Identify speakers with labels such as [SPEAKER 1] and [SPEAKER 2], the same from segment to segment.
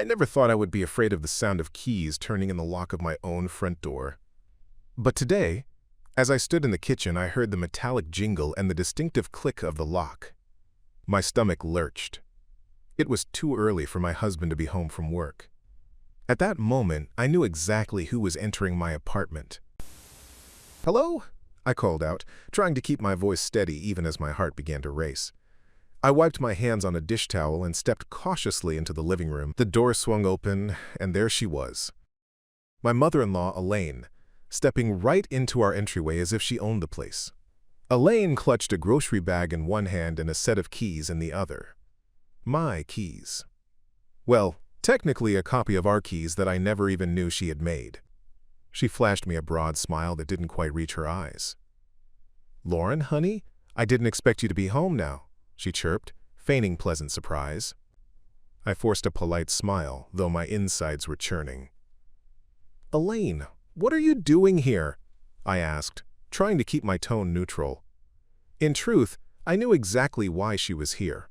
[SPEAKER 1] I never thought I would be afraid of the sound of keys turning in the lock of my own front door. But today, as I stood in the kitchen, I heard the metallic jingle and the distinctive click of the lock. My stomach lurched. It was too early for my husband to be home from work. At that moment, I knew exactly who was entering my apartment. "Hello?" I called out, trying to keep my voice steady even as my heart began to race. I wiped my hands on a dish towel and stepped cautiously into the living room. The door swung open, and there she was. My mother-in-law, Elaine, stepping right into our entryway as if she owned the place. Elaine clutched a grocery bag in one hand and a set of keys in the other. My keys. Well, technically a copy of our keys that I never even knew she had made. She flashed me a broad smile that didn't quite reach her eyes. "Lauren, honey, I didn't expect you to be home now," she chirped, feigning pleasant surprise. I forced a polite smile, though my insides were churning. "Elaine, what are you doing here?" I asked, trying to keep my tone neutral. In truth, I knew exactly why she was here.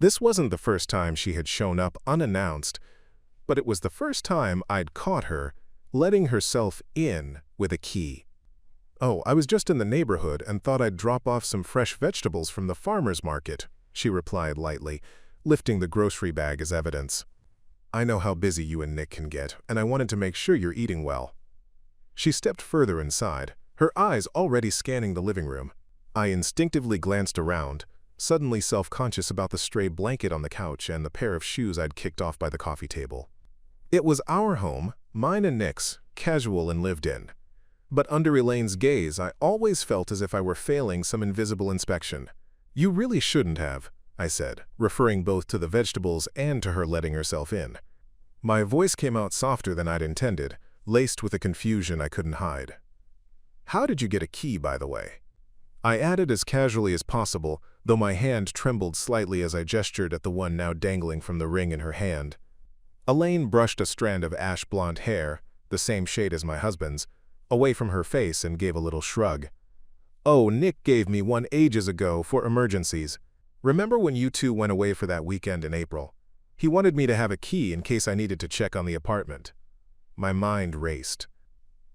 [SPEAKER 1] This wasn't the first time she had shown up unannounced, but it was the first time I'd caught her letting herself in with a key. "Oh, I was just in the neighborhood and thought I'd drop off some fresh vegetables from the farmer's market," she replied lightly, lifting the grocery bag as evidence. "I know how busy you and Nick can get, and I wanted to make sure you're eating well." She stepped further inside, her eyes already scanning the living room. I instinctively glanced around, suddenly self-conscious about the stray blanket on the couch and the pair of shoes I'd kicked off by the coffee table. It was our home, mine and Nick's, casual and lived in. But under Elaine's gaze, I always felt as if I were failing some invisible inspection. "You really shouldn't have," I said, referring both to the vegetables and to her letting herself in. My voice came out softer than I'd intended, laced with a confusion I couldn't hide. "How did you get a key, by the way?" I added as casually as possible, though my hand trembled slightly as I gestured at the one now dangling from the ring in her hand. Elaine brushed a strand of ash-blonde hair, the same shade as my husband's, away from her face and gave a little shrug. "Oh, Nick gave me one ages ago for emergencies. Remember when you two went away for that weekend in April? He wanted me to have a key in case I needed to check on the apartment." My mind raced.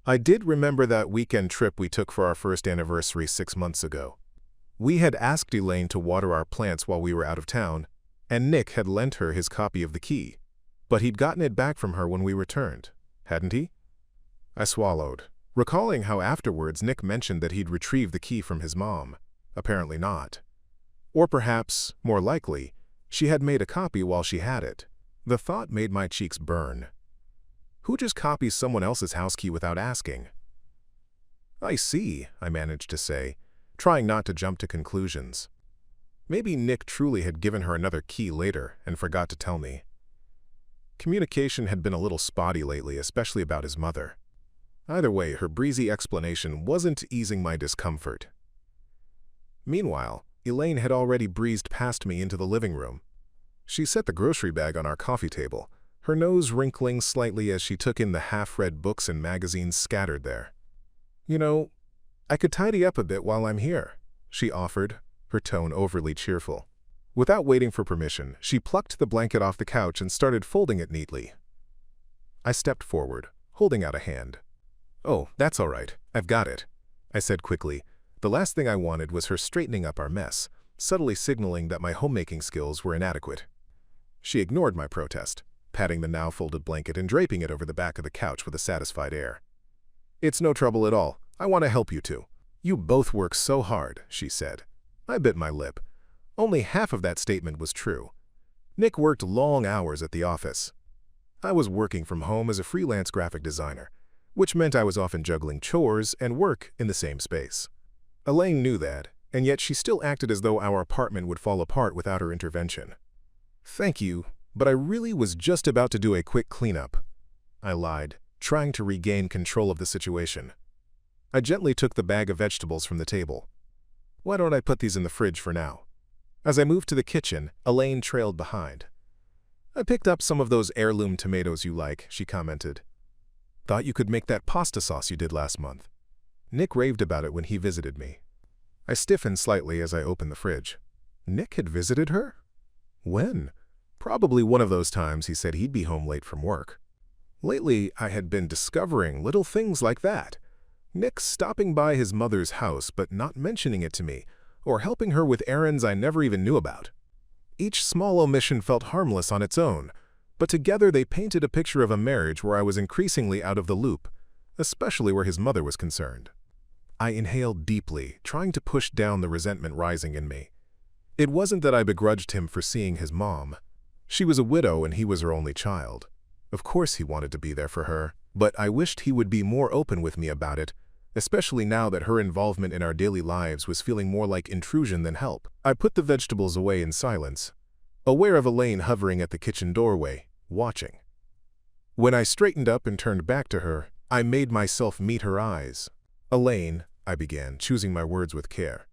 [SPEAKER 1] I did remember that weekend trip we took for our first anniversary 6 months ago. We had asked Elaine to water our plants while we were out of town, and Nick had lent her his copy of the key. But he'd gotten it back from her when we returned, hadn't he? I swallowed, recalling how afterwards Nick mentioned that he'd retrieved the key from his mom. Apparently not. Or perhaps, more likely, she had made a copy while she had it. The thought made my cheeks burn. Who just copies someone else's house key without asking? "I see," I managed to say, trying not to jump to conclusions. Maybe Nick truly had given her another key later and forgot to tell me. Communication had been a little spotty lately, especially about his mother. Either way, her breezy explanation wasn't easing my discomfort. Meanwhile, Elaine had already breezed past me into the living room. She set the grocery bag on our coffee table, her nose wrinkling slightly as she took in the half-read books and magazines scattered there. "You know, I could tidy up a bit while I'm here," she offered, her tone overly cheerful. Without waiting for permission, she plucked the blanket off the couch and started folding it neatly. I stepped forward, holding out a hand. "Oh, that's all right. I've got it," I said quickly. The last thing I wanted was her straightening up our mess, subtly signaling that my homemaking skills were inadequate. She ignored my protest, patting the now folded blanket and draping it over the back of the couch with a satisfied air. "It's no trouble at all. I want to help you two. You both work so hard," she said. I bit my lip. Only half of that statement was true. Nick worked long hours at the office. I was working from home as a freelance graphic designer, which meant I was often juggling chores and work in the same space. Elaine knew that, and yet she still acted as though our apartment would fall apart without her intervention. "Thank you, but I really was just about to do a quick cleanup," I lied, trying to regain control of the situation. I gently took the bag of vegetables from the table. "Why don't I put these in the fridge for now?" As I moved to the kitchen, Elaine trailed behind. "I picked up some of those heirloom tomatoes you like," she commented. "Thought you could make that pasta sauce you did last month. Nick raved about it when he visited me." I stiffened slightly as I opened the fridge. Nick had visited her? When? Probably one of those times he said he'd be home late from work. Lately, I had been discovering little things like that. Nick stopping by his mother's house but not mentioning it to me, or helping her with errands I never even knew about. Each small omission felt harmless on its own, but together they painted a picture of a marriage where I was increasingly out of the loop, especially where his mother was concerned. I inhaled deeply, trying to push down the resentment rising in me. It wasn't that I begrudged him for seeing his mom. She was a widow and he was her only child. Of course he wanted to be there for her, but I wished he would be more open with me about it, especially now that her involvement in our daily lives was feeling more like intrusion than help. I put the vegetables away in silence, aware of Elaine hovering at the kitchen doorway, watching. When I straightened up and turned back to her, I made myself meet her eyes. "Elaine," I began, choosing my words with care.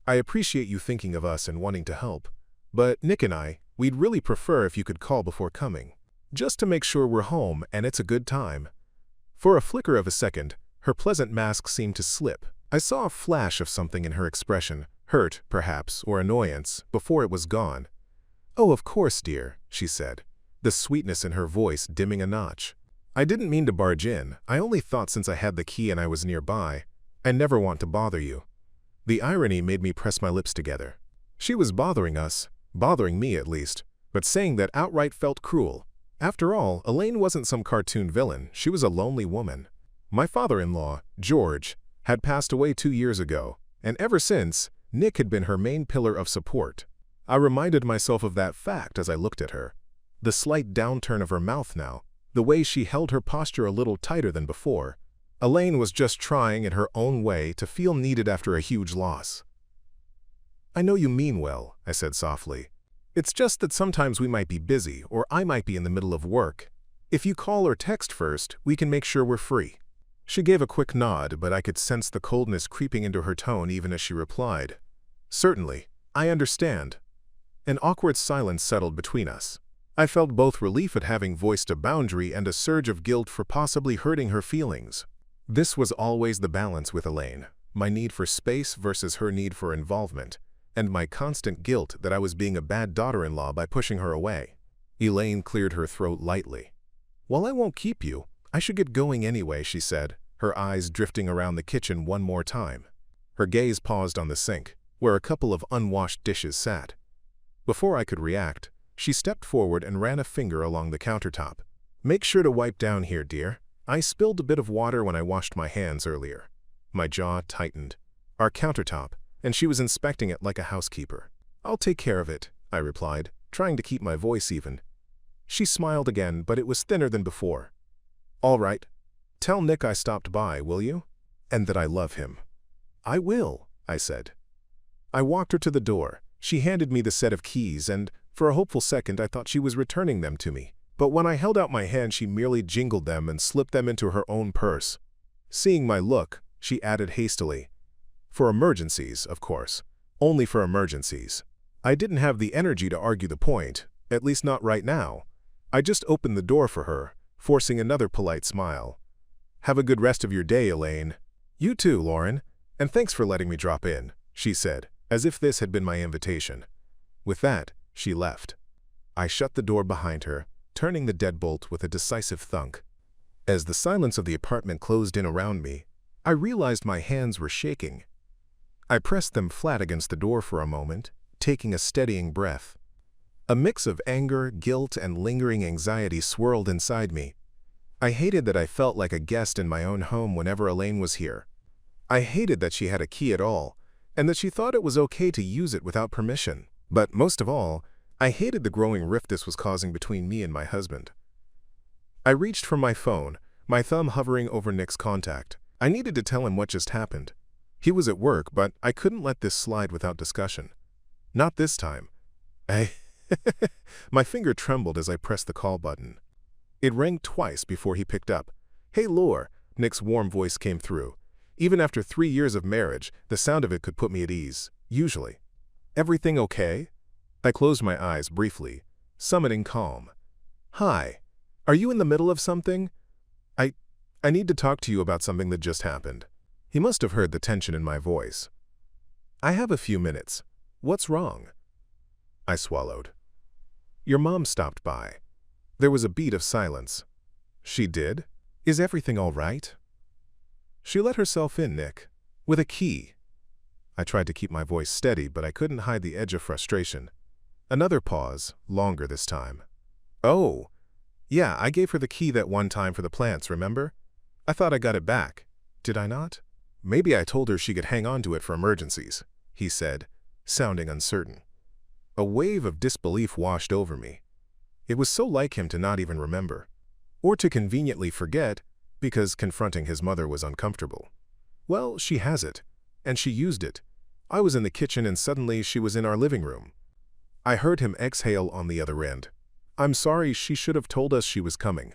[SPEAKER 1] "I appreciate you thinking of us and wanting to help, but Nick and we'd really prefer if you could call before coming, just to make sure we're home and it's a good time." For a flicker of a second, her pleasant mask seemed to slip. I saw a flash of something in her expression, hurt, perhaps, or annoyance, before it was gone. "Oh, of course, dear," she said, the sweetness in her voice dimming a notch. "I didn't mean to barge in. I only thought since I had the key and I was nearby, I never want to bother you." The irony made me press my lips together. She was bothering us, bothering me at least, but saying that outright felt cruel. After all, Elaine wasn't some cartoon villain. She was a lonely woman. My father-in-law, George, had passed away 2 years ago, and ever since, Nick had been her main pillar of support. I reminded myself of that fact as I looked at her. The slight downturn of her mouth now, the way she held her posture a little tighter than before. Elaine was just trying in her own way to feel needed after a huge loss. "I know you mean well," I said softly. "It's just that sometimes we might be busy, or I might be in the middle of work. If you call or text first, we can make sure we're free." She gave a quick nod, but I could sense the coldness creeping into her tone even as she replied, "Certainly, I understand." An awkward silence settled between us. I felt both relief at having voiced a boundary and a surge of guilt for possibly hurting her feelings. This was always the balance with Elaine, my need for space versus her need for involvement, and my constant guilt that I was being a bad daughter-in-law by pushing her away. Elaine cleared her throat lightly. "Well, I won't keep you. I should get going anyway," she said, her eyes drifting around the kitchen one more time. Her gaze paused on the sink, where a couple of unwashed dishes sat. Before I could react, she stepped forward and ran a finger along the countertop. "Make sure to wipe down here, dear. I spilled a bit of water when I washed my hands earlier." My jaw tightened. Our countertop, and she was inspecting it like a housekeeper. "I'll take care of it," I replied, trying to keep my voice even. She smiled again, but it was thinner than before. "All right. Tell Nick I stopped by, will you? And that I love him." "I will," I said. I walked her to the door. She handed me the set of keys, and for a hopeful second I thought she was returning them to me. But when I held out my hand, she merely jingled them and slipped them into her own purse. Seeing my look, she added hastily, "For emergencies, of course. Only for emergencies." I didn't have the energy to argue the point, at least not right now. I just opened the door for her, forcing another polite smile. "Have a good rest of your day, Elaine." "You too, Lauren, and thanks for letting me drop in," she said, as if this had been my invitation. With that, she left. I shut the door behind her, turning the deadbolt with a decisive thunk. As the silence of the apartment closed in around me, I realized my hands were shaking. I pressed them flat against the door for a moment, taking a steadying breath. A mix of anger, guilt, and lingering anxiety swirled inside me. I hated that I felt like a guest in my own home whenever Elaine was here. I hated that she had a key at all, and that she thought it was okay to use it without permission. But most of all, I hated the growing rift this was causing between me and my husband. I reached for my phone, my thumb hovering over Nick's contact. I needed to tell him what just happened. He was at work, but I couldn't let this slide without discussion. Not this time. My finger trembled as I pressed the call button. It rang twice before he picked up. "Hey, Laure," Nick's warm voice came through. Even after 3 years of marriage, the sound of it could put me at ease, usually. "Everything okay?" I closed my eyes briefly, summoning calm. "Hi. Are you in the middle of something? I need to talk to you about something that just happened." He must have heard the tension in my voice. "I have a few minutes. What's wrong?" I swallowed. Your mom stopped by. There was a beat of silence. She did? Is everything all right? She let herself in, Nick. With a key. I tried to keep my voice steady, but I couldn't hide the edge of frustration. Another pause, longer this time. Oh, yeah, I gave her the key that one time for the plants, remember? I thought I got it back. Did I not? Maybe I told her she could hang on to it for emergencies, he said, sounding uncertain. A wave of disbelief washed over me. It was so like him to not even remember, or to conveniently forget, because confronting his mother was uncomfortable. Well, she has it, and she used it. I was in the kitchen and suddenly she was in our living room. I heard him exhale on the other end. I'm sorry, she should have told us she was coming.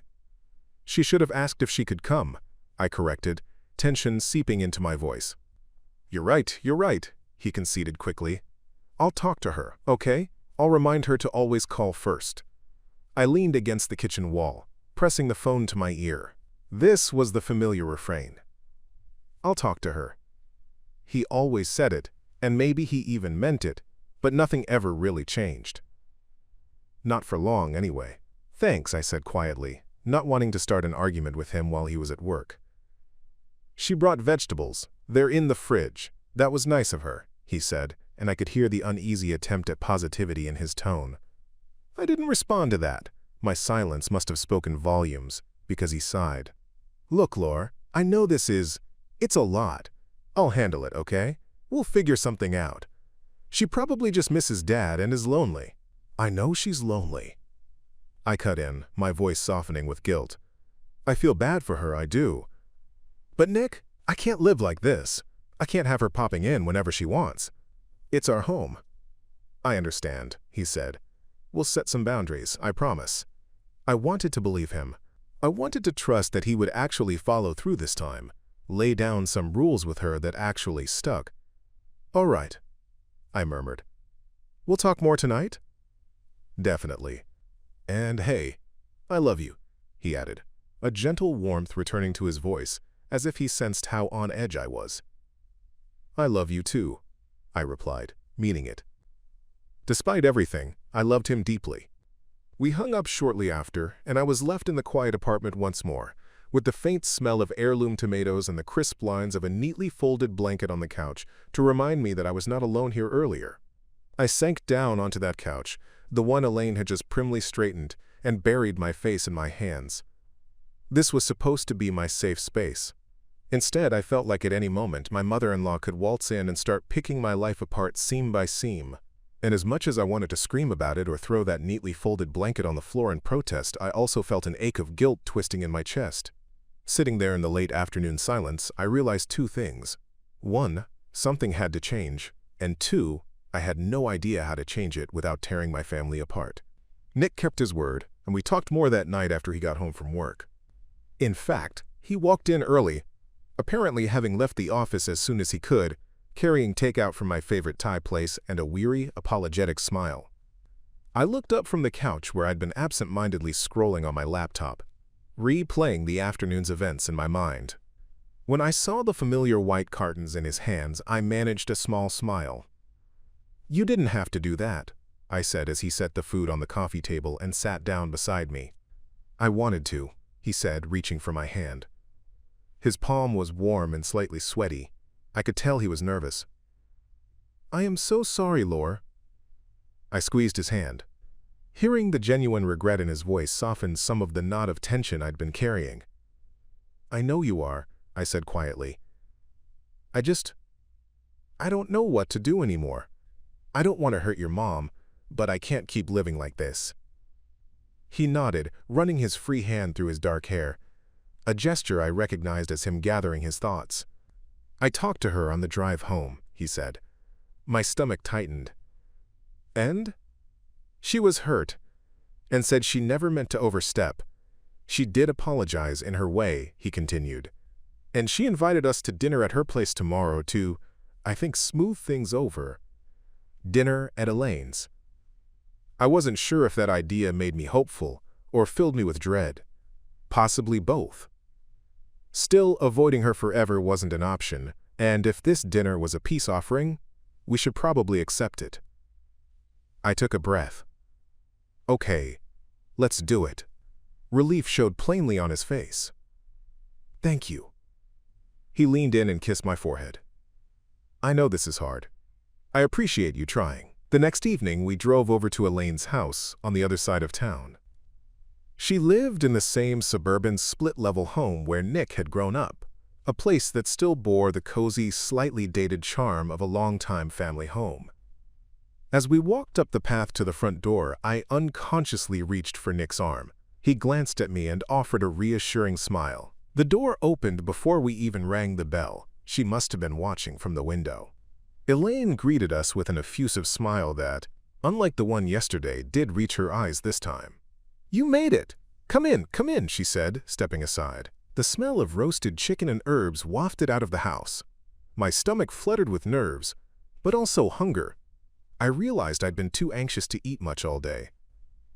[SPEAKER 1] She should have asked if she could come, I corrected, tension seeping into my voice. You're right, he conceded quickly. I'll talk to her, okay? I'll remind her to always call first. I leaned against the kitchen wall, pressing the phone to my ear. This was the familiar refrain. I'll talk to her. He always said it, and maybe he even meant it, but nothing ever really changed. Not for long, anyway. Thanks, I said quietly, not wanting to start an argument with him while he was at work. She brought vegetables. They're in the fridge. That was nice of her, he said, and I could hear the uneasy attempt at positivity in his tone. I didn't respond to that. My silence must have spoken volumes, because he sighed. Look, Laura, I know it's a lot. I'll handle it, okay? We'll figure something out. She probably just misses Dad and is lonely. I know she's lonely. I cut in, my voice softening with guilt. I feel bad for her, I do. But Nick, I can't live like this. I can't have her popping in whenever she wants. It's our home. I understand, he said. We'll set some boundaries, I promise. I wanted to believe him. I wanted to trust that he would actually follow through this time, lay down some rules with her that actually stuck. All right, I murmured. We'll talk more tonight? Definitely. And hey, I love you, he added, a gentle warmth returning to his voice, as if he sensed how on edge I was. I love you too, I replied, meaning it. Despite everything, I loved him deeply. We hung up shortly after, and I was left in the quiet apartment once more, with the faint smell of heirloom tomatoes and the crisp lines of a neatly folded blanket on the couch to remind me that I was not alone here earlier. I sank down onto that couch, the one Elaine had just primly straightened, and buried my face in my hands. This was supposed to be my safe space. Instead, I felt like at any moment my mother-in-law could waltz in and start picking my life apart seam by seam. And as much as I wanted to scream about it or throw that neatly folded blanket on the floor in protest, I also felt an ache of guilt twisting in my chest. Sitting there in the late afternoon silence, I realized two things. One, something had to change, and two, I had no idea how to change it without tearing my family apart. Nick kept his word, and we talked more that night after he got home from work. In fact, he walked in early, apparently having left the office as soon as he could, carrying takeout from my favorite Thai place and a weary, apologetic smile. I looked up from the couch where I'd been absent-mindedly scrolling on my laptop, replaying the afternoon's events in my mind. When I saw the familiar white cartons in his hands, I managed a small smile. You didn't have to do that, I said as he set the food on the coffee table and sat down beside me. I wanted to, he said, reaching for my hand. His palm was warm and slightly sweaty. I could tell he was nervous. I am so sorry, Laura. I squeezed his hand. Hearing the genuine regret in his voice softened some of the knot of tension I'd been carrying. I know you are, I said quietly. I don't know what to do anymore. I don't want to hurt your mom, but I can't keep living like this. He nodded, running his free hand through his dark hair, a gesture I recognized as him gathering his thoughts. I talked to her on the drive home, he said. My stomach tightened. And? She was hurt, and said she never meant to overstep. She did apologize in her way, he continued. And she invited us to dinner at her place tomorrow to, I think, smooth things over. Dinner at Elaine's. I wasn't sure if that idea made me hopeful or filled me with dread. Possibly both. Still, avoiding her forever wasn't an option, and if this dinner was a peace offering, we should probably accept it. I took a breath. Okay, let's do it. Relief showed plainly on his face. Thank you. He leaned in and kissed my forehead. I know this is hard. I appreciate you trying. The next evening, we drove over to Elaine's house on the other side of town. She lived in the same suburban split-level home where Nick had grown up, a place that still bore the cozy, slightly dated charm of a longtime family home. As we walked up the path to the front door, I unconsciously reached for Nick's arm. He glanced at me and offered a reassuring smile. The door opened before we even rang the bell. She must have been watching from the window. Elaine greeted us with an effusive smile that, unlike the one yesterday, did reach her eyes this time. You made it! Come in, she said, stepping aside. The smell of roasted chicken and herbs wafted out of the house. My stomach fluttered with nerves, but also hunger. I realized I'd been too anxious to eat much all day.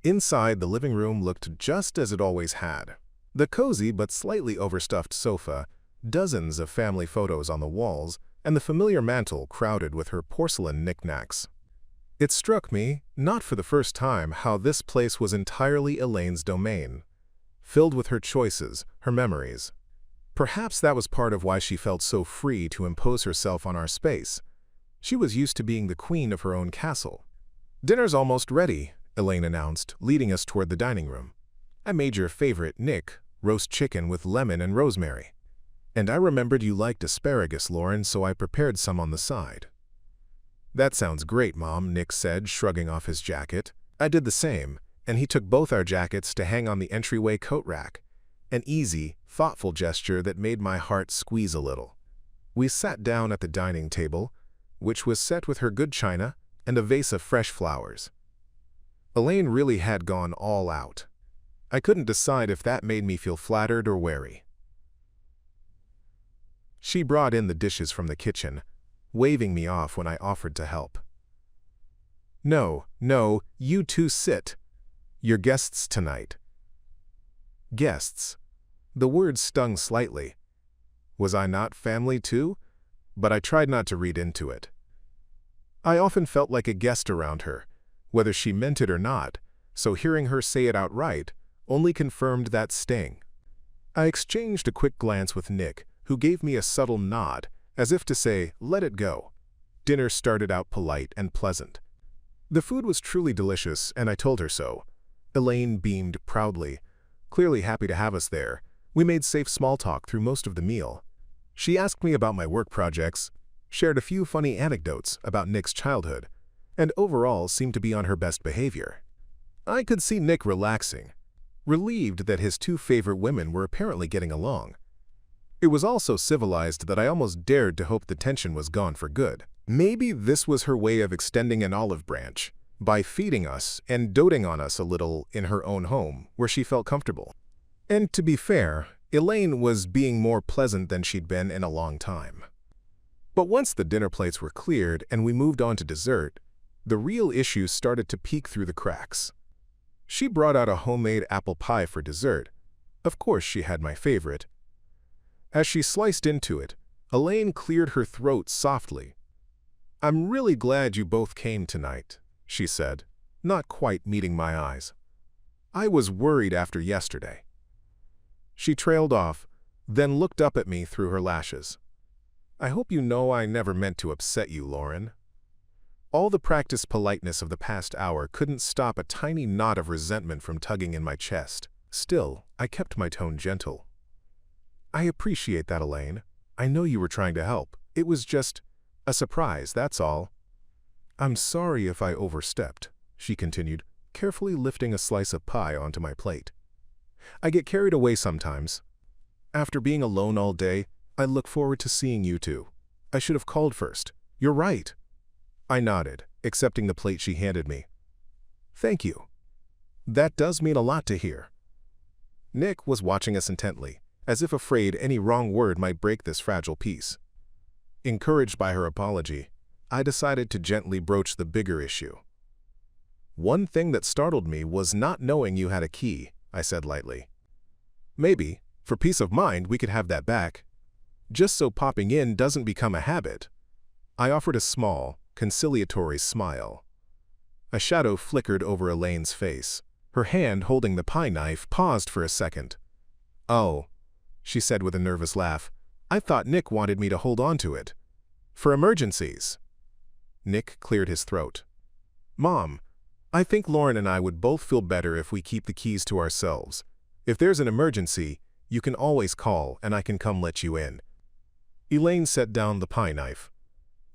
[SPEAKER 1] Inside, the living room looked just as it always had. The cozy but slightly overstuffed sofa, dozens of family photos on the walls, and the familiar mantel crowded with her porcelain knickknacks. It struck me, not for the first time, how this place was entirely Elaine's domain, filled with her choices, her memories. Perhaps that was part of why she felt so free to impose herself on our space. She was used to being the queen of her own castle. Dinner's almost ready, Elaine announced, leading us toward the dining room. I made your favorite, Nick, roast chicken with lemon and rosemary. And I remembered you liked asparagus, Lauren, so I prepared some on the side. That sounds great, Mom, Nick said, shrugging off his jacket. I did the same, and he took both our jackets to hang on the entryway coat rack. An easy, thoughtful gesture that made my heart squeeze a little. We sat down at the dining table, which was set with her good china and a vase of fresh flowers. Elaine really had gone all out. I couldn't decide if that made me feel flattered or wary. She brought in the dishes from the kitchen, waving me off when I offered to help. No, you two sit. You're guests tonight. Guests. The word stung slightly. Was I not family too? But I tried not to read into it. I often felt like a guest around her, whether she meant it or not, so hearing her say it outright only confirmed that sting. I exchanged a quick glance with Nick, who gave me a subtle nod, as if to say, let it go. Dinner started out polite and pleasant. The food was truly delicious, and I told her so. Elaine beamed proudly, clearly happy to have us there. We made safe small talk through most of the meal. She asked me about my work projects, shared a few funny anecdotes about Nick's childhood, and overall seemed to be on her best behavior. I could see Nick relaxing, relieved that his two favorite women were apparently getting along. It was all so civilized that I almost dared to hope the tension was gone for good. Maybe this was her way of extending an olive branch, by feeding us and doting on us a little in her own home, where she felt comfortable. And to be fair, Elaine was being more pleasant than she'd been in a long time. But once the dinner plates were cleared and we moved on to dessert, the real issues started to peek through the cracks. She brought out a homemade apple pie for dessert. Of course she had my favorite. As she sliced into it, Elaine cleared her throat softly. I'm really glad you both came tonight, she said, not quite meeting my eyes. I was worried after yesterday. She trailed off, then looked up at me through her lashes. I hope you know I never meant to upset you, Lauren. All the practiced politeness of the past hour couldn't stop a tiny knot of resentment from tugging in my chest. Still, I kept my tone gentle. I appreciate that, Elaine. I know you were trying to help. It was just a surprise, that's all. I'm sorry if I overstepped, she continued, carefully lifting a slice of pie onto my plate. I get carried away sometimes. After being alone all day, I look forward to seeing you two. I should have called first. You're right. I nodded, accepting the plate she handed me. Thank you. That does mean a lot to hear. Nick was watching us intently, as if afraid any wrong word might break this fragile peace. Encouraged by her apology, I decided to gently broach the bigger issue. One thing that startled me was not knowing you had a key, I said lightly. Maybe, for peace of mind, we could have that back. Just so popping in doesn't become a habit. I offered a small, conciliatory smile. A shadow flickered over Elaine's face. Her hand holding the pie knife paused for a second. "Oh," she said with a nervous laugh. "I thought Nick wanted me to hold on to it. For emergencies." Nick cleared his throat. "Mom, I think Lauren and I would both feel better if we keep the keys to ourselves. If there's an emergency, you can always call and I can come let you in." Elaine set down the pie knife.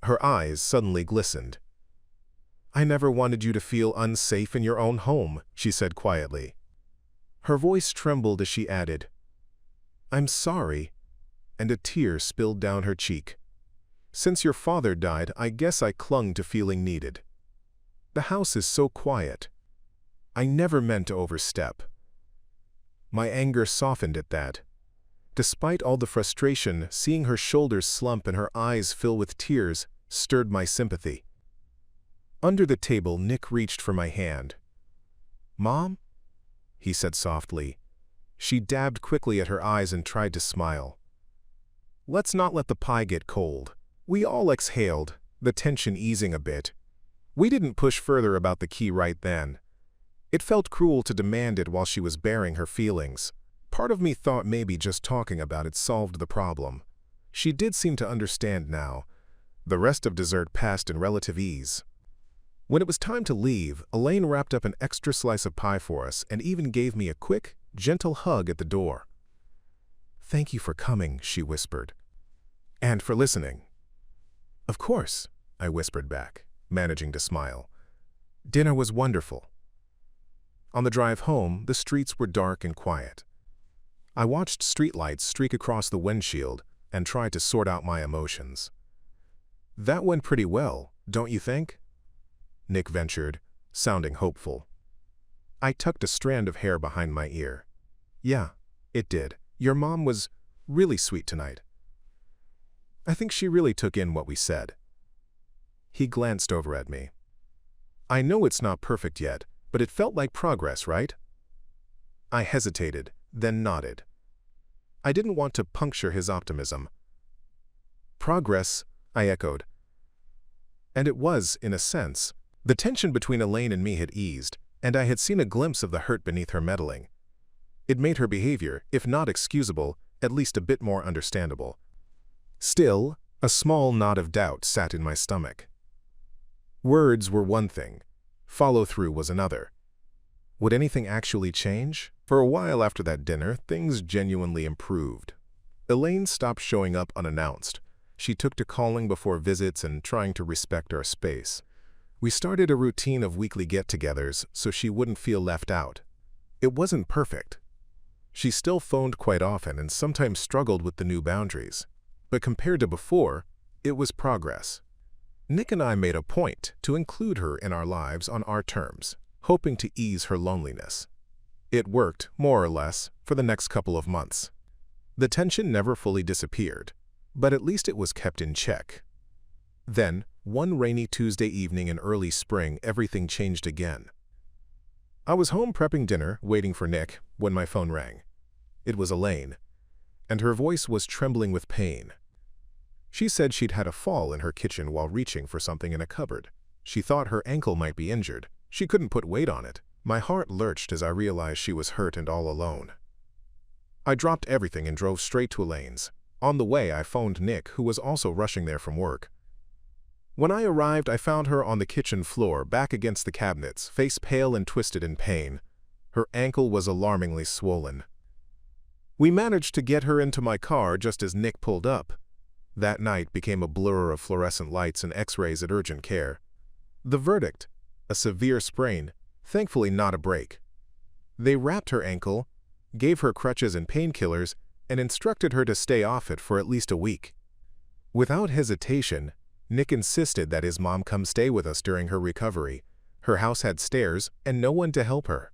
[SPEAKER 1] Her eyes suddenly glistened. "I never wanted you to feel unsafe in your own home," she said quietly. Her voice trembled as she added, "I'm sorry," and a tear spilled down her cheek. "Since your father died, I guess I clung to feeling needed. The house is so quiet. I never meant to overstep." My anger softened at that. Despite all the frustration, seeing her shoulders slump and her eyes fill with tears stirred my sympathy. Under the table, Nick reached for my hand. "Mom?" he said softly. She dabbed quickly at her eyes and tried to smile. "Let's not let the pie get cold." We all exhaled, the tension easing a bit. We didn't push further about the key right then. It felt cruel to demand it while she was bearing her feelings. Part of me thought maybe just talking about it solved the problem. She did seem to understand now. The rest of dessert passed in relative ease. When it was time to leave, Elaine wrapped up an extra slice of pie for us and even gave me a quick, gentle hug at the door. "Thank you for coming," she whispered. "And for listening." "Of course," I whispered back, managing to smile. "Dinner was wonderful." On the drive home, the streets were dark and quiet. I watched streetlights streak across the windshield and tried to sort out my emotions. "That went pretty well, don't you think?" Nick ventured, sounding hopeful. I tucked a strand of hair behind my ear. "Yeah, it did. Your mom was really sweet tonight. I think she really took in what we said." He glanced over at me. "I know it's not perfect yet, but it felt like progress, right?" I hesitated, then nodded. I didn't want to puncture his optimism. "Progress," I echoed. And it was, in a sense. The tension between Elaine and me had eased, and I had seen a glimpse of the hurt beneath her meddling. It made her behavior, if not excusable, at least a bit more understandable. Still, a small knot of doubt sat in my stomach. Words were one thing, follow-through was another. Would anything actually change? For a while after that dinner, things genuinely improved. Elaine stopped showing up unannounced. She took to calling before visits and trying to respect our space. We started a routine of weekly get-togethers so she wouldn't feel left out. It wasn't perfect. She still phoned quite often and sometimes struggled with the new boundaries. But compared to before, it was progress. Nick and I made a point to include her in our lives on our terms, hoping to ease her loneliness. It worked, more or less, for the next couple of months. The tension never fully disappeared, but at least it was kept in check. Then, one rainy Tuesday evening in early spring, everything changed again. I was home prepping dinner, waiting for Nick, when my phone rang. It was Elaine, and her voice was trembling with pain. She said she'd had a fall in her kitchen while reaching for something in a cupboard. She thought her ankle might be injured. She couldn't put weight on it. My heart lurched as I realized she was hurt and all alone. I dropped everything and drove straight to Elaine's. On the way, I phoned Nick, who was also rushing there from work. When I arrived, I found her on the kitchen floor, back against the cabinets, face pale and twisted in pain. Her ankle was alarmingly swollen. We managed to get her into my car just as Nick pulled up. That night became a blur of fluorescent lights and x-rays at urgent care. The verdict: a severe sprain, thankfully not a break. They wrapped her ankle, gave her crutches and painkillers, and instructed her to stay off it for at least a week. Without hesitation, Nick insisted that his mom come stay with us during her recovery. Her house had stairs and no one to help her.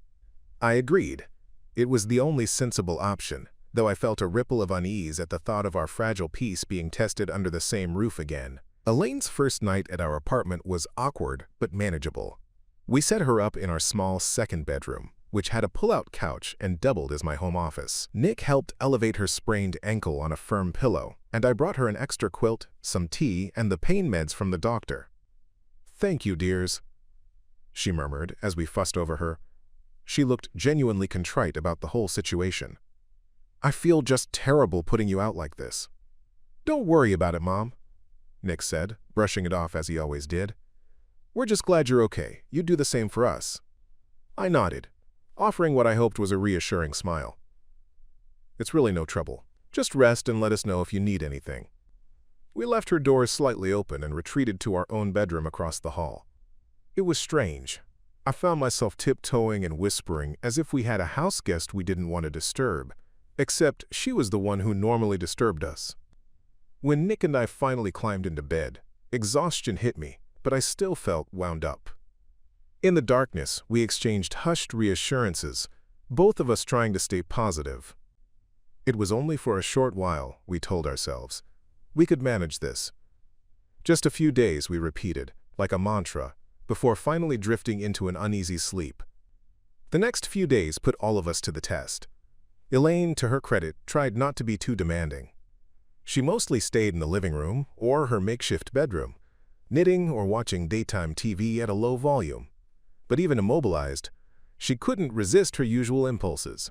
[SPEAKER 1] I agreed. It was the only sensible option, though I felt a ripple of unease at the thought of our fragile peace being tested under the same roof again. Elaine's first night at our apartment was awkward but manageable. We set her up in our small second bedroom, which had a pull-out couch and doubled as my home office. Nick helped elevate her sprained ankle on a firm pillow, and I brought her an extra quilt, some tea, and the pain meds from the doctor. "Thank you, dears," she murmured as we fussed over her. She looked genuinely contrite about the whole situation. "I feel just terrible putting you out like this." "Don't worry about it, Mom," Nick said, brushing it off as he always did. "We're just glad you're okay. You'd do the same for us." I nodded, offering what I hoped was a reassuring smile. "It's really no trouble. Just rest and let us know if you need anything." We left her doors slightly open and retreated to our own bedroom across the hall. It was strange. I found myself tiptoeing and whispering as if we had a house guest we didn't want to disturb, except she was the one who normally disturbed us. When Nick and I finally climbed into bed, exhaustion hit me, but I still felt wound up. In the darkness, we exchanged hushed reassurances, both of us trying to stay positive. It was only for a short while, we told ourselves. We could manage this. Just a few days, we repeated, like a mantra, before finally drifting into an uneasy sleep. The next few days put all of us to the test. Elaine, to her credit, tried not to be too demanding. She mostly stayed in the living room or her makeshift bedroom, knitting or watching daytime TV at a low volume. But even immobilized, she couldn't resist her usual impulses.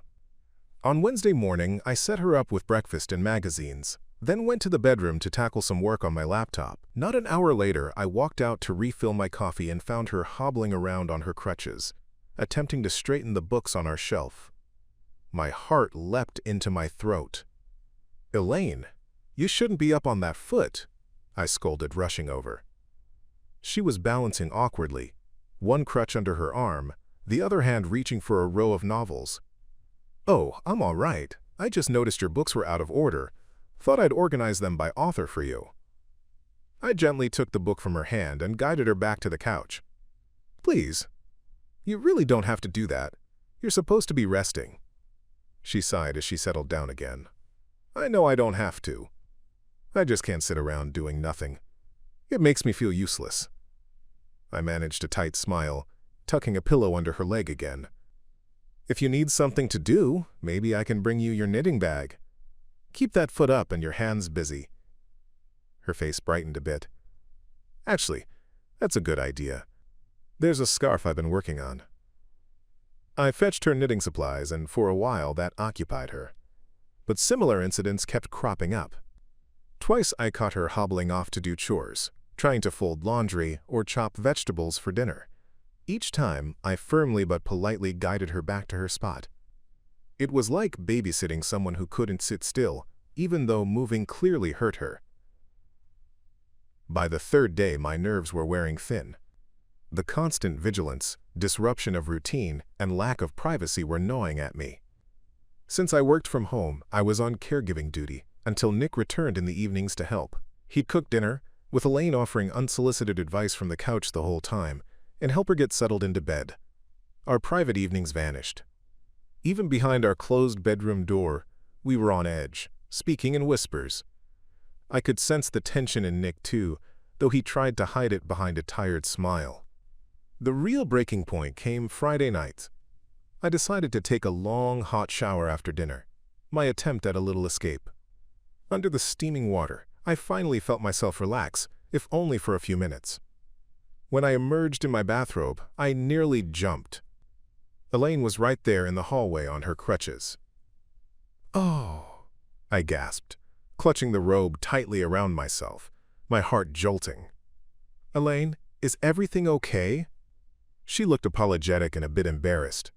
[SPEAKER 1] On Wednesday morning, I set her up with breakfast and magazines, then went to the bedroom to tackle some work on my laptop. Not an hour later, I walked out to refill my coffee and found her hobbling around on her crutches, attempting to straighten the books on our shelf. My heart leapt into my throat. "Elaine, you shouldn't be up on that foot," I scolded, rushing over. She was balancing awkwardly, one crutch under her arm, the other hand reaching for a row of novels. "Oh, I'm all right. I just noticed your books were out of order. Thought I'd organize them by author for you." I gently took the book from her hand and guided her back to the couch. "Please, you really don't have to do that. You're supposed to be resting." She sighed as she settled down again. "I know I don't have to. I just can't sit around doing nothing. It makes me feel useless." I managed a tight smile, tucking a pillow under her leg again. "If you need something to do, maybe I can bring you your knitting bag. Keep that foot up and your hands busy." Her face brightened a bit. "Actually, that's a good idea. There's a scarf I've been working on." I fetched her knitting supplies, and for a while that occupied her. But similar incidents kept cropping up. Twice I caught her hobbling off to do chores, trying to fold laundry or chop vegetables for dinner. Each time, I firmly but politely guided her back to her spot. It was like babysitting someone who couldn't sit still, even though moving clearly hurt her. By the third day, my nerves were wearing thin. The constant vigilance, disruption of routine, and lack of privacy were gnawing at me. Since I worked from home, I was on caregiving duty until Nick returned in the evenings to help. He'd cook dinner, with Elaine offering unsolicited advice from the couch the whole time, and help her get settled into bed. Our private evenings vanished. Even behind our closed bedroom door, we were on edge, speaking in whispers. I could sense the tension in Nick too, though he tried to hide it behind a tired smile. The real breaking point came Friday night. I decided to take a long, hot shower after dinner, my attempt at a little escape. Under the steaming water, I finally felt myself relax, if only for a few minutes. When I emerged in my bathrobe, I nearly jumped. Elaine was right there in the hallway on her crutches. "Oh," I gasped, clutching the robe tightly around myself, my heart jolting. "Elaine, is everything okay?" She looked apologetic and a bit embarrassed.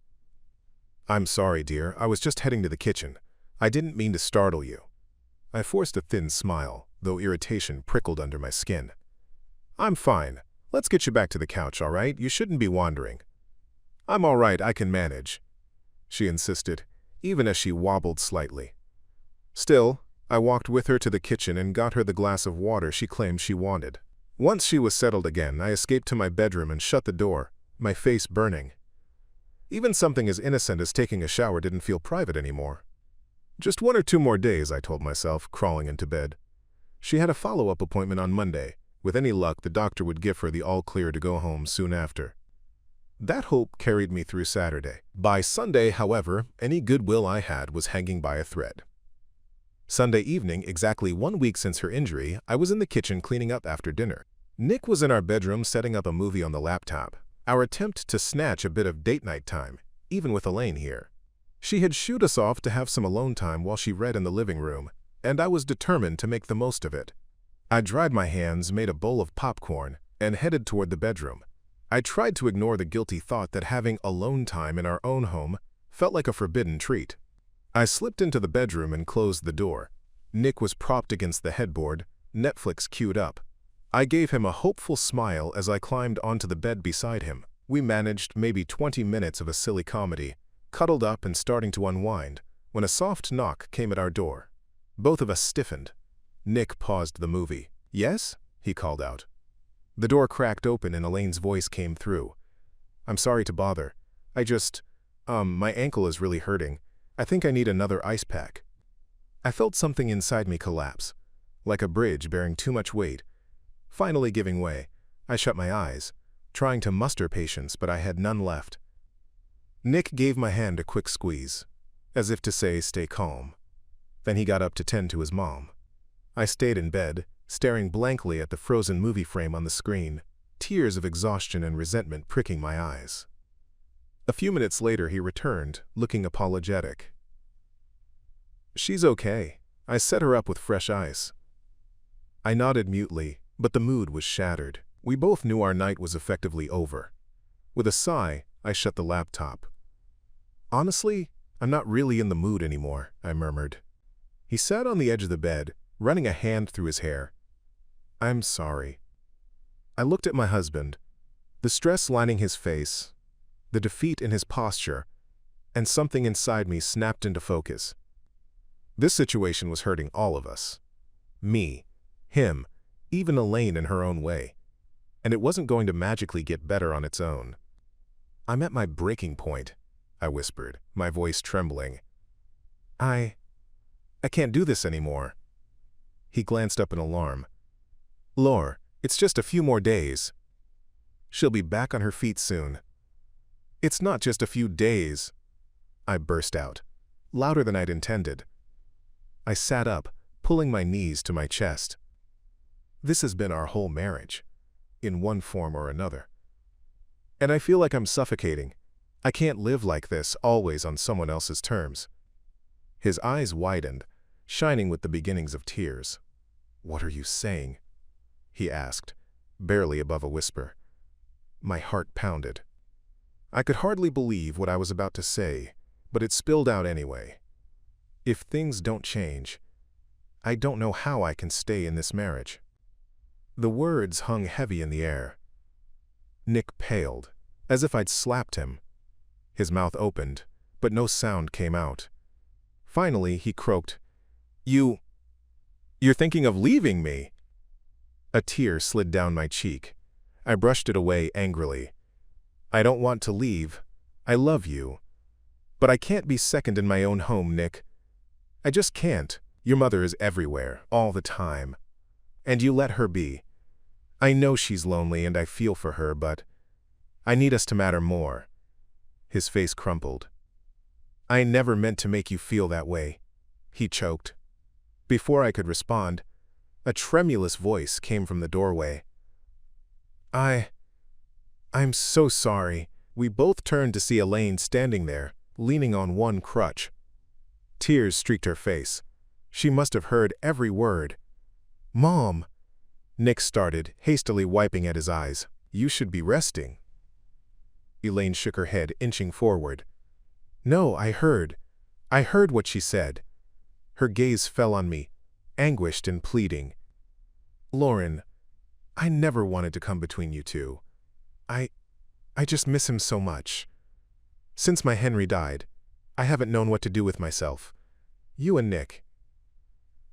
[SPEAKER 1] "I'm sorry, dear. I was just heading to the kitchen. I didn't mean to startle you." I forced a thin smile, though irritation prickled under my skin. "I'm fine. Let's get you back to the couch, all right? You shouldn't be wandering." "I'm all right, I can manage," she insisted, even as she wobbled slightly. Still, I walked with her to the kitchen and got her the glass of water she claimed she wanted. Once she was settled again, I escaped to my bedroom and shut the door, my face burning. Even something as innocent as taking a shower didn't feel private anymore. Just 1 or 2 more days, I told myself, crawling into bed. She had a follow-up appointment on Monday. With any luck, the doctor would give her the all-clear to go home soon after. That hope carried me through Saturday. By Sunday, however, any goodwill I had was hanging by a thread. Sunday evening, exactly 1 week since her injury, I was in the kitchen cleaning up after dinner. Nick was in our bedroom setting up a movie on the laptop, our attempt to snatch a bit of date night time, even with Elaine here. She had shooed us off to have some alone time while she read in the living room, and I was determined to make the most of it. I dried my hands, made a bowl of popcorn, and headed toward the bedroom. I tried to ignore the guilty thought that having alone time in our own home felt like a forbidden treat. I slipped into the bedroom and closed the door. Nick was propped against the headboard, Netflix queued up. I gave him a hopeful smile as I climbed onto the bed beside him. We managed maybe 20 minutes of a silly comedy, cuddled up and starting to unwind, when a soft knock came at our door. Both of us stiffened. Nick paused the movie. "Yes?" he called out. The door cracked open and Elaine's voice came through. "I'm sorry to bother. My ankle is really hurting. I think I need another ice pack." I felt something inside me collapse, like a bridge bearing too much weight. Finally giving way, I shut my eyes, trying to muster patience, but I had none left. Nick gave my hand a quick squeeze, as if to say, "Stay calm." Then he got up to tend to his mom. I stayed in bed, staring blankly at the frozen movie frame on the screen, tears of exhaustion and resentment pricking my eyes. A few minutes later he returned, looking apologetic. "She's okay. I set her up with fresh ice." I nodded mutely, but the mood was shattered. We both knew our night was effectively over. With a sigh, I shut the laptop. "Honestly, I'm not really in the mood anymore," I murmured. He sat on the edge of the bed, running a hand through his hair. "I'm sorry." I looked at my husband, the stress lining his face, the defeat in his posture, and something inside me snapped into focus. This situation was hurting all of us. Me, him, even Elaine in her own way. And it wasn't going to magically get better on its own. "I'm at my breaking point," I whispered, my voice trembling. I can't do this anymore." He glanced up in alarm. "Lore, it's just a few more days. She'll be back on her feet soon." "It's not just a few days," I burst out, louder than I'd intended. I sat up, pulling my knees to my chest. This has been our whole marriage, in one form or another. And I feel like I'm suffocating. I can't live like this, always on someone else's terms. His eyes widened, shining with the beginnings of tears. "What are you saying?" he asked, barely above a whisper. My heart pounded. I could hardly believe what I was about to say, but it spilled out anyway. If things don't change, I don't know how I can stay in this marriage. The words hung heavy in the air. Nick paled, as if I'd slapped him. His mouth opened, but no sound came out. Finally, he croaked, You're thinking of leaving me?" A tear slid down my cheek. I brushed it away angrily. "I don't want to leave. I love you. But I can't be second in my own home, Nick. I just can't. Your mother is everywhere, all the time. And you let her be. I know she's lonely and I feel for her, but I need us to matter more." His face crumpled. "I never meant to make you feel that way," he choked. Before I could respond, a tremulous voice came from the doorway. I'm so sorry." We both turned to see Elaine standing there, leaning on one crutch. Tears streaked her face. She must have heard every word. "Mom," Nick started, hastily wiping at his eyes. "You should be resting." Elaine shook her head, inching forward. "No, I heard what she said." Her gaze fell on me, anguished and pleading. "Lauren, I never wanted to come between you two. I just miss him so much. Since my Henry died, I haven't known what to do with myself. You and Nick.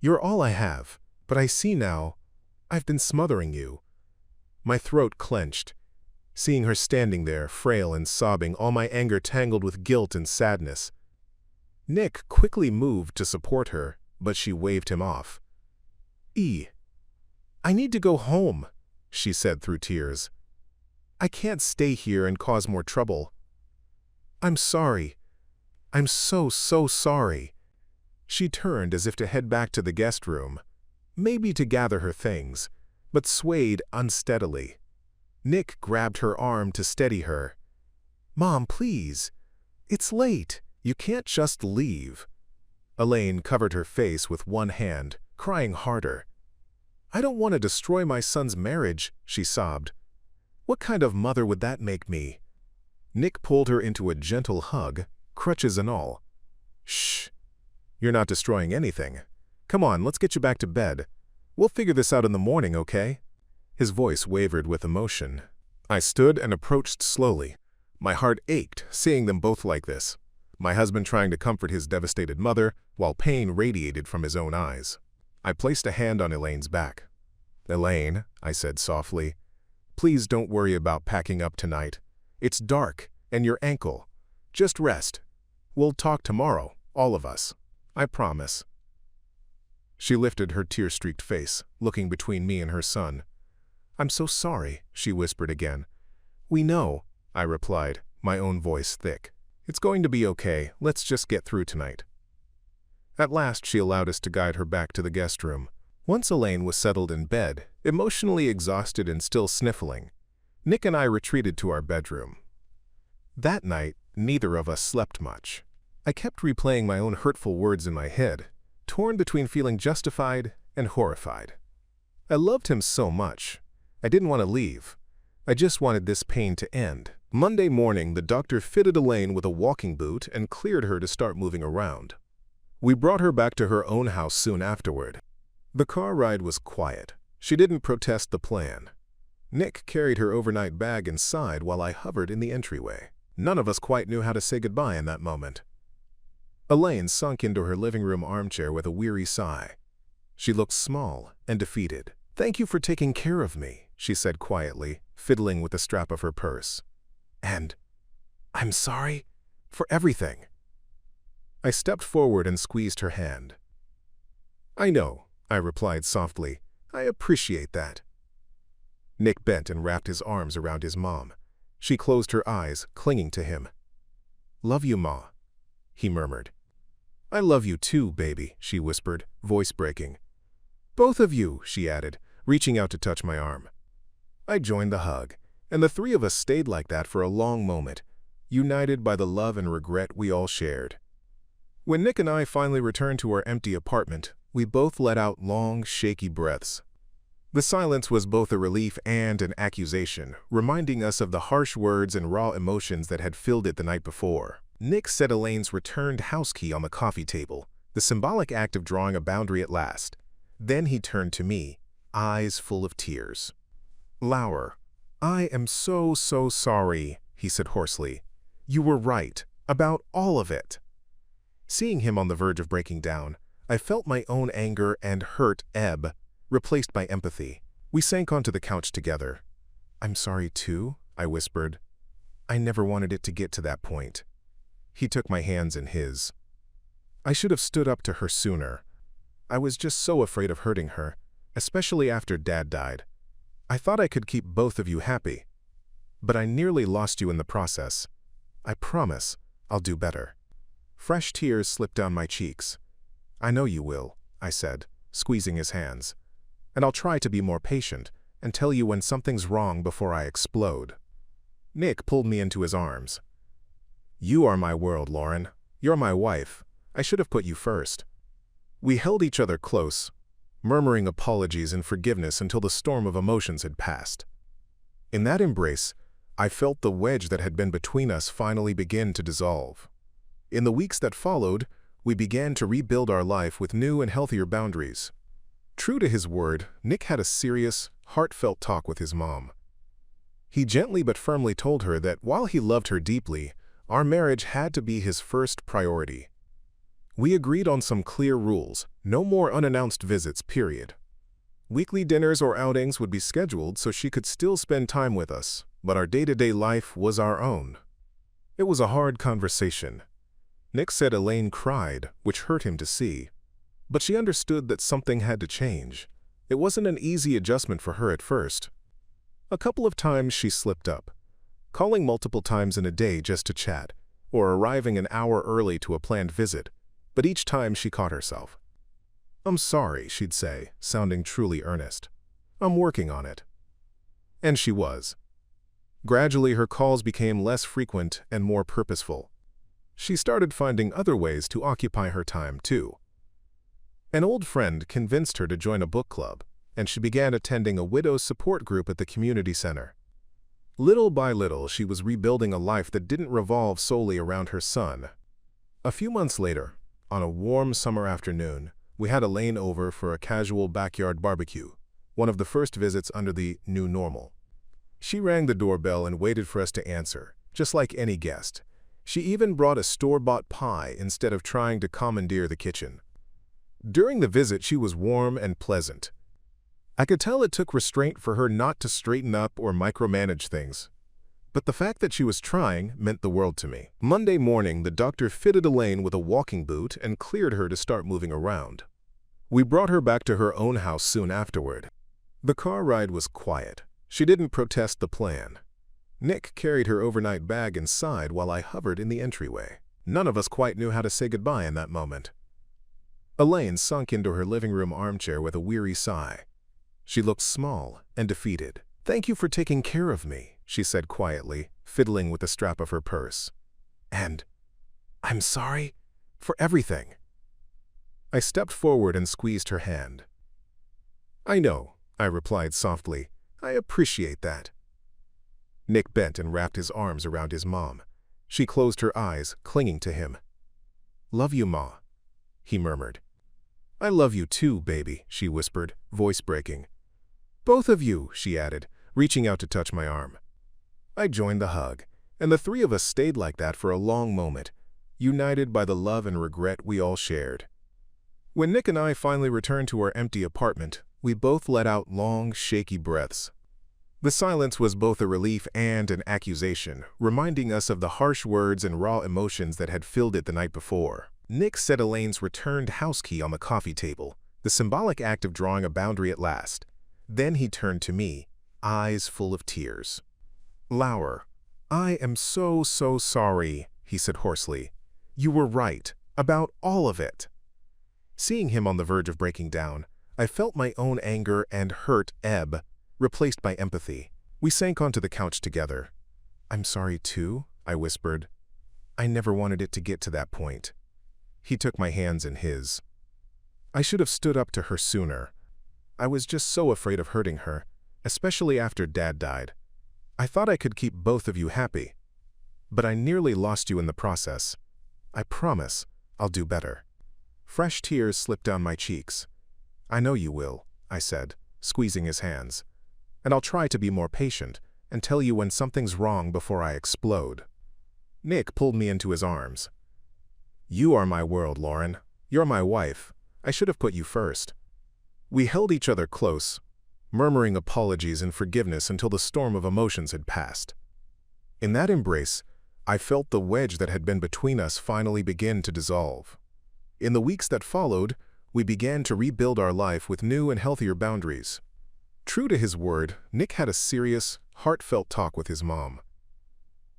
[SPEAKER 1] You're all I have, but I see now I've been smothering you." My throat clenched. Seeing her standing there, frail and sobbing, all my anger tangled with guilt and sadness. Nick quickly moved to support her, but she waved him off. "I need to go home," she said through tears. "I can't stay here and cause more trouble. I'm sorry. I'm so sorry." She turned as if to head back to the guest room, maybe to gather her things, but swayed unsteadily. Nick grabbed her arm to steady her. "Mom, please. It's late. You can't just leave. Elaine covered her face with one hand, crying harder. I don't want to destroy my son's marriage, she sobbed. What kind of mother would that make me? Nick pulled her into a gentle hug, crutches and all. Shh. You're not destroying anything. Come on, let's get you back to bed. We'll figure this out in the morning, okay? His voice wavered with emotion. I stood and approached slowly. My heart ached, seeing them both like this. My husband trying to comfort his devastated mother, while pain radiated from his own eyes. I placed a hand on Elaine's back. Elaine, I said softly, please don't worry about packing up tonight. It's dark, and your ankle. Just rest. We'll talk tomorrow, all of us. I promise. She lifted her tear-streaked face, looking between me and her son. I'm so sorry, she whispered again. We know, I replied, my own voice thick. It's going to be okay, let's just get through tonight. At last she allowed us to guide her back to the guest room. Once Elaine was settled in bed, emotionally exhausted and still sniffling, Nick and I retreated to our bedroom. That night, neither of us slept much. I kept replaying my own hurtful words in my head, torn between feeling justified and horrified. I loved him so much. I didn't want to leave. I just wanted this pain to end. Monday morning, the doctor fitted Elaine with a walking boot and cleared her to start moving around. We brought her back to her own house soon afterward. The car ride was quiet. She didn't protest the plan. Nick carried her overnight bag inside while I hovered in the entryway. None of us quite knew how to say goodbye in that moment. Elaine sunk into her living room armchair with a weary sigh. She looked small and defeated. Thank you for taking care of me, she said quietly, fiddling with the strap of her purse. And I'm sorry for everything. I stepped forward and squeezed her hand. I know, I replied softly. I appreciate that. Nick bent and wrapped his arms around his mom. She closed her eyes, clinging to him. Love you, Ma, he murmured. I love you too, baby, she whispered, voice breaking. Both of you, she added, reaching out to touch my arm. I joined the hug, and the three of us stayed like that for a long moment, united by the love and regret we all shared. When Nick and I finally returned to our empty apartment, we both let out long, shaky breaths. The silence was both a relief and an accusation, reminding us of the harsh words and raw emotions that had filled it the night before. Nick set Elaine's returned house key on the coffee table, the symbolic act of drawing a boundary at last. Then he turned to me, eyes full of tears. Laura, I am so sorry, he said hoarsely. You were right, about all of it. Seeing him on the verge of breaking down, I felt my own anger and hurt ebb, replaced by empathy. We sank onto the couch together. I'm sorry too, I whispered. I never wanted it to get to that point. He took my hands in his. I should have stood up to her sooner. I was just so afraid of hurting her, especially after Dad died. I thought I could keep both of you happy. But I nearly lost you in the process. I promise I'll do better. Fresh tears slipped down my cheeks. I know you will, I said, squeezing his hands. And I'll try to be more patient and tell you when something's wrong before I explode. Nick pulled me into his arms. You are my world, Lauren. You're my wife. I should have put you first. We held each other close, murmuring apologies and forgiveness until the storm of emotions had passed. In that embrace, I felt the wedge that had been between us finally begin to dissolve. In the weeks that followed, we began to rebuild our life with new and healthier boundaries. True to his word, Nick had a serious, heartfelt talk with his mom. He gently but firmly told her that while he loved her deeply, our marriage had to be his first priority. We agreed on some clear rules, no more unannounced visits, period. Weekly dinners or outings would be scheduled so she could still spend time with us, but our day-to-day life was our own. It was a hard conversation. Nick said Elaine cried, which hurt him to see. But she understood that something had to change. It wasn't an easy adjustment for her at first. A couple of times she slipped up, calling multiple times in a day just to chat, or arriving an hour early to a planned visit, but each time she caught herself. I'm sorry, she'd say, sounding truly earnest. I'm working on it. And she was. Gradually her calls became less frequent and more purposeful. She started finding other ways to occupy her time, too. An old friend convinced her to join a book club, and she began attending a widow's support group at the community center. Little by little, she was rebuilding a life that didn't revolve solely around her son. A few months later, on a warm summer afternoon, we had Elaine over for a casual backyard barbecue, one of the first visits under the new normal. She rang the doorbell and waited for us to answer, just like any guest. She even brought a store-bought pie instead of trying to commandeer the kitchen. During the visit, she was warm and pleasant. I could tell it took restraint for her not to straighten up or micromanage things. But the fact that she was trying meant the world to me. Monday morning, the doctor fitted Elaine with a walking boot and cleared her to start moving around. We brought her back to her own house soon afterward. The car ride was quiet. She didn't protest the plan. Nick carried her overnight bag inside while I hovered in the entryway. None of us quite knew how to say goodbye in that moment. Elaine sunk into her living room armchair with a weary sigh. She looked small and defeated. "Thank you for taking care of me," she said quietly, fiddling with the strap of her purse. "And I'm sorry for everything." I stepped forward and squeezed her hand. "I know," I replied softly. "I appreciate that." Nick bent and wrapped his arms around his mom. She closed her eyes, clinging to him. "Love you, Ma," he murmured. "I love you too, baby," she whispered, voice breaking. "Both of you," she added, reaching out to touch my arm. I joined the hug, and the three of us stayed like that for a long moment, united by the love and regret we all shared. When Nick and I finally returned to our empty apartment, we both let out long, shaky breaths. The silence was both a relief and an accusation, reminding us of the harsh words and raw emotions that had filled it the night before. Nick set Elaine's returned house key on the coffee table, the symbolic act of drawing a boundary at last. Then he turned to me, eyes full of tears. "Lauer, I am so sorry," he said hoarsely. "You were right, about all of it." Seeing him on the verge of breaking down, I felt my own anger and hurt ebb, replaced by empathy. We sank onto the couch together. "I'm sorry too," I whispered. "I never wanted it to get to that point." He took my hands in his. "I should have stood up to her sooner. I was just so afraid of hurting her, especially after Dad died. I thought I could keep both of you happy. But I nearly lost you in the process. I promise I'll do better." Fresh tears slipped down my cheeks. "I know you will," I said, squeezing his hands. "And I'll try to be more patient and tell you when something's wrong before I explode." Nick pulled me into his arms. "You are my world, Lauren. You're my wife. I should have put you first." We held each other close, murmuring apologies and forgiveness until the storm of emotions had passed. In that embrace, I felt the wedge that had been between us finally begin to dissolve. In the weeks that followed, we began to rebuild our life with new and healthier boundaries. True to his word, Nick had a serious, heartfelt talk with his mom.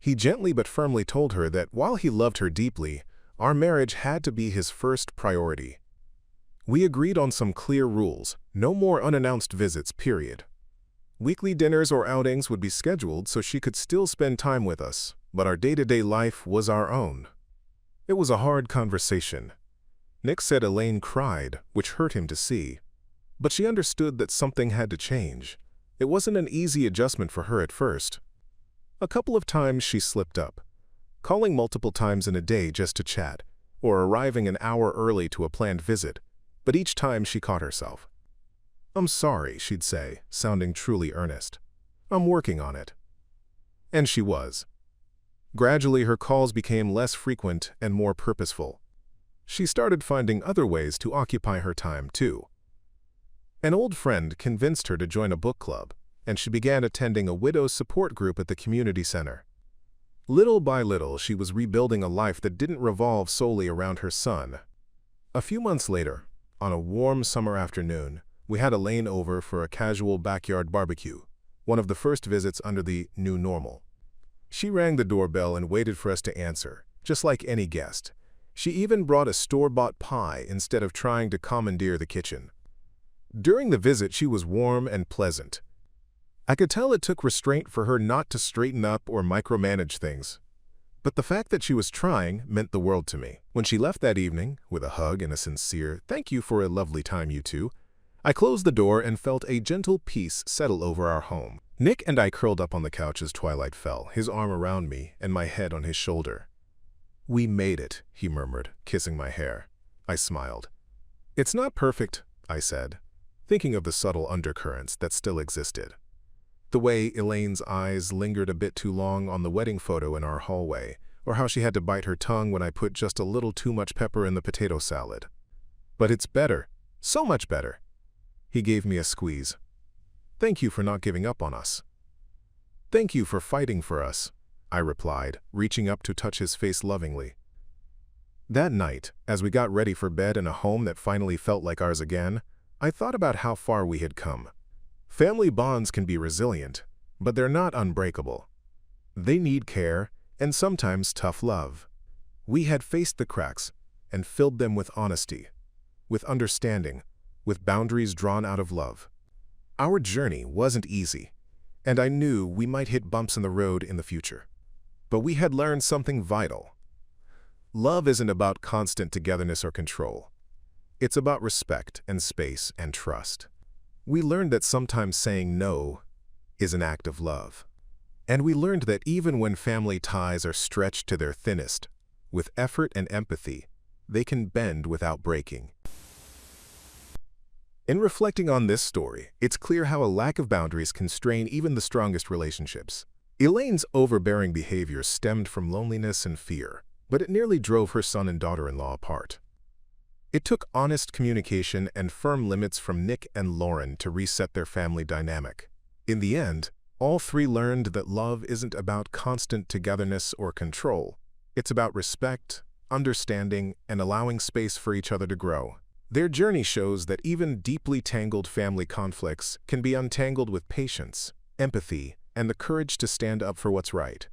[SPEAKER 1] He gently but firmly told her that while he loved her deeply, our marriage had to be his first priority. We agreed on some clear rules: no more unannounced visits, period. Weekly dinners or outings would be scheduled so she could still spend time with us, but our day-to-day life was our own. It was a hard conversation. Nick said Elaine cried, which hurt him to see. But she understood that something had to change. It wasn't an easy adjustment for her at first. A couple of times she slipped up, calling multiple times in a day just to chat, or arriving an hour early to a planned visit, but each time she caught herself. "I'm sorry," she'd say, sounding truly earnest. "I'm working on it." And she was. Gradually, her calls became less frequent and more purposeful. She started finding other ways to occupy her time, too. An old friend convinced her to join a book club, and she began attending a widow's support group at the community center. Little by little, she was rebuilding a life that didn't revolve solely around her son. A few months later, on a warm summer afternoon, we had Elaine over for a casual backyard barbecue, one of the first visits under the new normal. She rang the doorbell and waited for us to answer, just like any guest. She even brought a store-bought pie instead of trying to commandeer the kitchen. During the visit, she was warm and pleasant. I could tell it took restraint for her not to straighten up or micromanage things. But the fact that she was trying meant the world to me. When she left that evening, with a hug and a sincere "Thank you for a lovely time, you two," I closed the door and felt a gentle peace settle over our home. Nick and I curled up on the couch as twilight fell, his arm around me and my head on his shoulder. "We made it," he murmured, kissing my hair. I smiled. "It's not perfect," I said, thinking of the subtle undercurrents that still existed. The way Elaine's eyes lingered a bit too long on the wedding photo in our hallway, or how she had to bite her tongue when I put just a little too much pepper in the potato salad. But it's better, so much better. He gave me a squeeze. "Thank you for not giving up on us." "Thank you for fighting for us," I replied, reaching up to touch his face lovingly. That night, as we got ready for bed in a home that finally felt like ours again, I thought about how far we had come. Family bonds can be resilient, but they're not unbreakable. They need care and sometimes tough love. We had faced the cracks and filled them with honesty, with understanding, with boundaries drawn out of love. Our journey wasn't easy, and I knew we might hit bumps in the road in the future. But we had learned something vital. Love isn't about constant togetherness or control. It's about respect and space and trust. We learned that sometimes saying no is an act of love. And we learned that even when family ties are stretched to their thinnest, with effort and empathy, they can bend without breaking. In reflecting on this story, it's clear how a lack of boundaries can strain even the strongest relationships. Elaine's overbearing behavior stemmed from loneliness and fear, but it nearly drove her son and daughter-in-law apart. It took honest communication and firm limits from Nick and Lauren to reset their family dynamic. In the end, all three learned that love isn't about constant togetherness or control. It's about respect, understanding, and allowing space for each other to grow. Their journey shows that even deeply tangled family conflicts can be untangled with patience, empathy, and the courage to stand up for what's right.